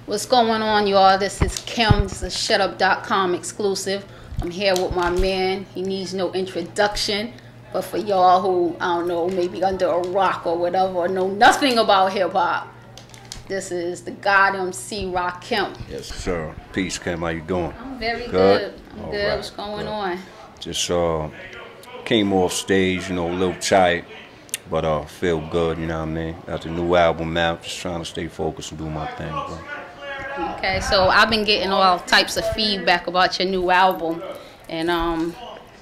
What's going on, y'all? This is Kim. This is ShutUp.com exclusive. I'm here with my man. He needs no introduction. But for y'all who, I don't know, maybe under a rock or whatever, or know nothing about hip-hop, this is the God MC Rakim. Yes, sir. Peace, Kim. How you doing? I'm very good. I'm good. Right. What's going on? Just came off stage, a little tight, but feel good, you know what I mean? Got the new album out, just trying to stay focused and do my thing, bro. Okay, so I've been getting all types of feedback about your new album, and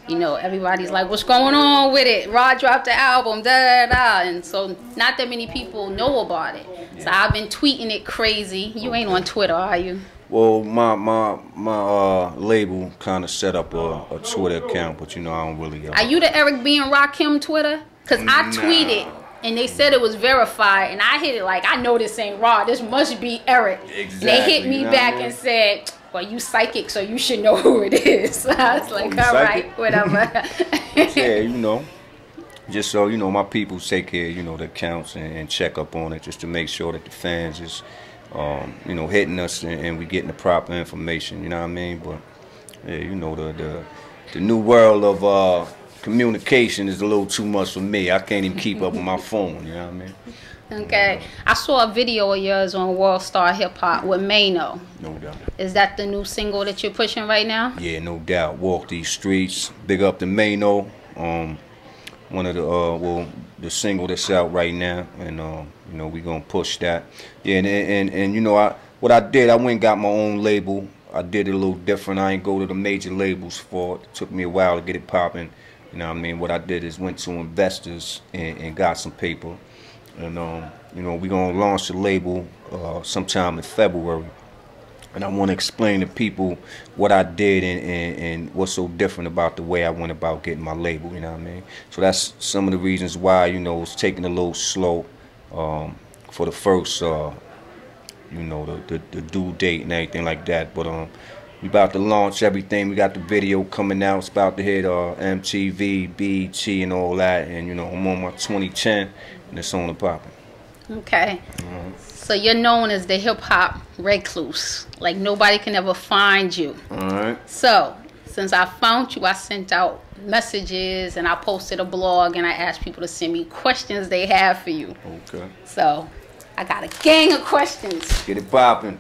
everybody's like, "What's going on with it? Rod dropped the album, da da da," and so not that many people know about it. Yeah. So I've been tweeting it crazy. You ain't on Twitter, are you? Well, my label kind of set up a Twitter account, but I don't really. Are you the Eric B and Rakim Twitter? Cause I tweeted. And they said it was verified, and I hit it like, I know this ain't Rod, this must be Eric. Exactly. And they hit me back and said, well, you psychic, so you should know who it is. So I was like, all right, whatever. Yeah, just so, my people take care, the accounts and check up on it just to make sure that the fans is, hitting us and we getting the proper information, you know what I mean? But, yeah, the new world of communication is a little too much for me. I can't even keep up with my phone, you know what I mean? Okay. I saw a video of yours on World Star Hip Hop with Mano. No doubt. Is that the new single that you're pushing right now? Yeah, no doubt. Walk these streets. Big up to Mano. One of the single that's out right now, and we gonna push that. Yeah, and what I did, I went and got my own label. I did it a little different. I ain't go to the major labels for it. It took me a while to get it popping. You know what I mean? What I did is went to investors and got some paper. And, we're going to launch the label sometime in February. And I want to explain to people what I did and what's so different about the way I went about getting my label, you know what I mean? So that's some of the reasons why, it's taking a little slow for the first, the due date and everything like that. But we about to launch everything. We got the video coming out. It's about to hit MTV, BET, and all that. And I'm on my 2010, and it's on the popping. Okay. So you're known as the hip hop recluse. Like nobody can ever find you. All right. So since I found you, I sent out messages and I posted a blog and I asked people to send me questions they have for you. Okay. So I got a gang of questions. Get it popping.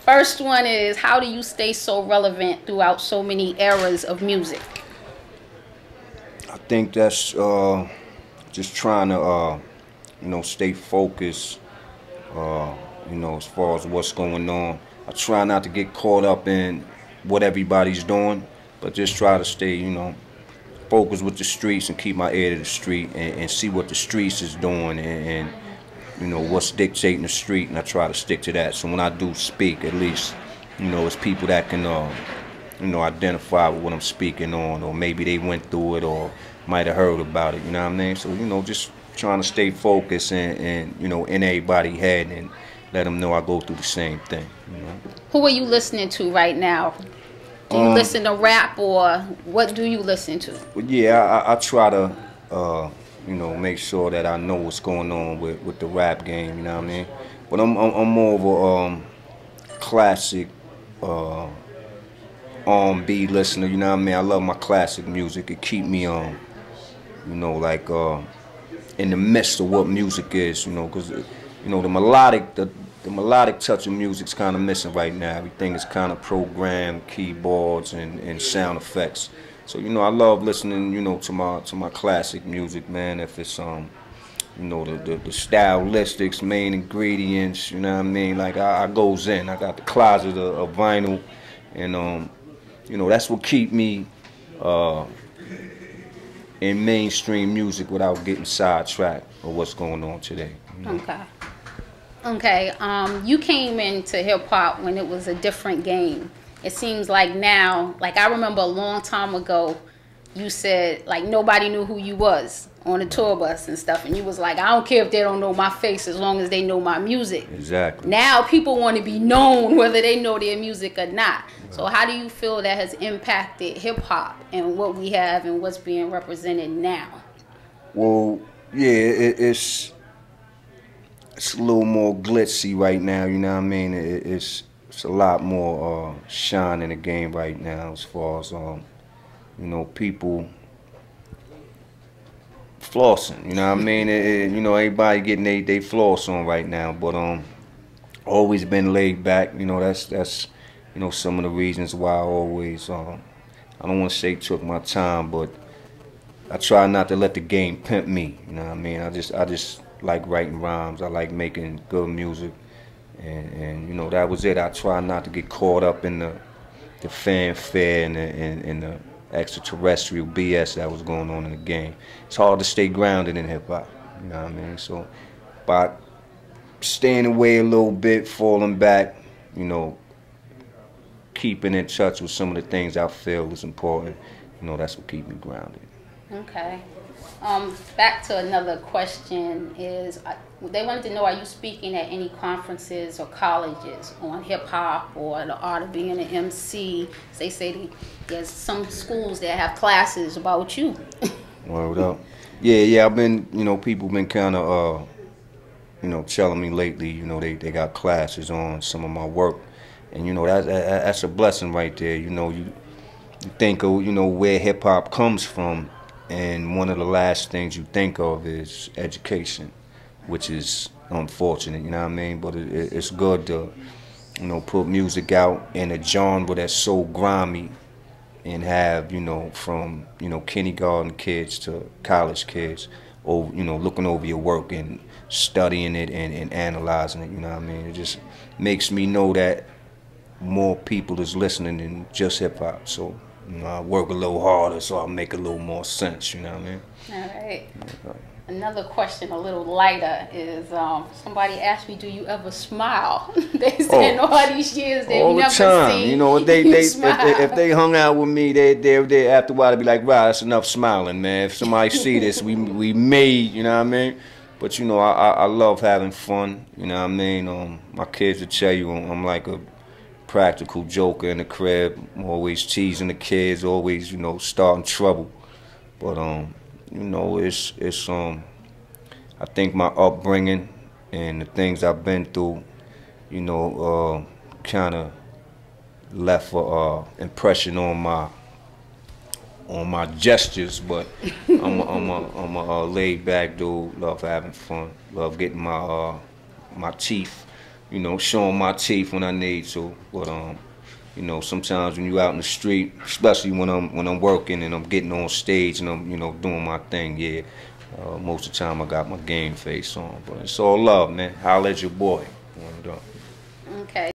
First one is, how do you stay so relevant throughout so many eras of music? I think that's just trying to, stay focused, as far as what's going on. I try not to get caught up in what everybody's doing, but just try to stay, focused with the streets and keep my ear to the street and see what the streets is doing and what's dictating the street, and I try to stick to that. So when I do speak, at least, it's people that can, identify with what I'm speaking on, or maybe they went through it or might have heard about it, you know what I mean? So, just trying to stay focused and in everybody's head and let them know I go through the same thing, Who are you listening to right now? Do you listen to rap, or what do you listen to? Well, yeah, I try to, make sure that I know what's going on with the rap game, you know what I mean? But I'm more of a classic R&B listener, you know what I mean? I love my classic music. It keep me in the midst of what music is, because the melodic touch of music's kind of missing right now. Everything is kind of programmed, keyboards and sound effects. So I love listening, to my classic music, man. If it's the stylistics, main ingredients, you know what I mean. Like I goes in. I got the closet of vinyl, and that's what keep me in mainstream music without getting sidetracked of what's going on today. Okay. You came into hip hop when it was a different game. It seems like now, like I remember a long time ago, you said like nobody knew who you was on the tour bus and stuff, and you was like, I don't care if they don't know my face as long as they know my music. Exactly. Now people want to be known whether they know their music or not. So how do you feel that has impacted hip hop and what we have and what's being represented now? Well, yeah, it's it's a little more glitzy right now. You know what I mean? It's a lot more shine in the game right now as far as you know, people flossing. You know what I mean? You know, everybody getting they floss on right now, but always been laid back. You know, that's you know, some of the reasons why I always I don't want to say took my time, but I try not to let the game pimp me. You know what I mean? I just like writing rhymes. I like making good music, and you know, that was it. I try not to get caught up in the fanfare and the extraterrestrial BS that was going on in the game. It's hard to stay grounded in hip hop. You know what I mean? So by staying away a little bit, falling back, you know, keeping in touch with some of the things I feel is important, you know, that's what keeps me grounded. Okay. Back to another question is, they wanted to know, are you speaking at any conferences or colleges on hip hop or the art of being an MC? They say there's some schools that have classes about you. Word up. Yeah, I've been, you know, people been kind of, you know, telling me lately, you know, they got classes on some of my work. And, you know, that's a blessing right there. You know, you think of, you know, where hip hop comes from, and one of the last things you think of is education, which is unfortunate, you know what I mean? But it's good to, you know, put music out in a genre that's so grimy and have, you know, from, you know, kindergarten kids to college kids, or, you know, looking over your work and studying it and analyzing it, you know what I mean? It just makes me know that more people is listening than just hip hop. So, you know, I work a little harder so I make a little more sense, you know what I mean? All right. Another question, a little lighter, is somebody asked me, do you ever smile? They said in all these years they've all the never time. seen You know, if they hung out with me, they after a while they'd be like, right, that's enough smiling, man. If somebody see this, we made, you know what I mean? But, you know, I love having fun, you know what I mean? My kids will tell you I'm like a practical joker in the crib. I'm always teasing the kids, always, you know, starting trouble. But you know, it's I think my upbringing and the things I've been through, you know, kind of left a impression on my gestures. But I'm a laid back dude. Love having fun. Love getting my teeth, you know, showing my teeth when I need to. But you know, sometimes when you out in the street, especially when I'm working and I'm getting on stage and I'm, you know, doing my thing, yeah, most of the time I got my game face on. But it's all love, man. Holla at your boy. Okay.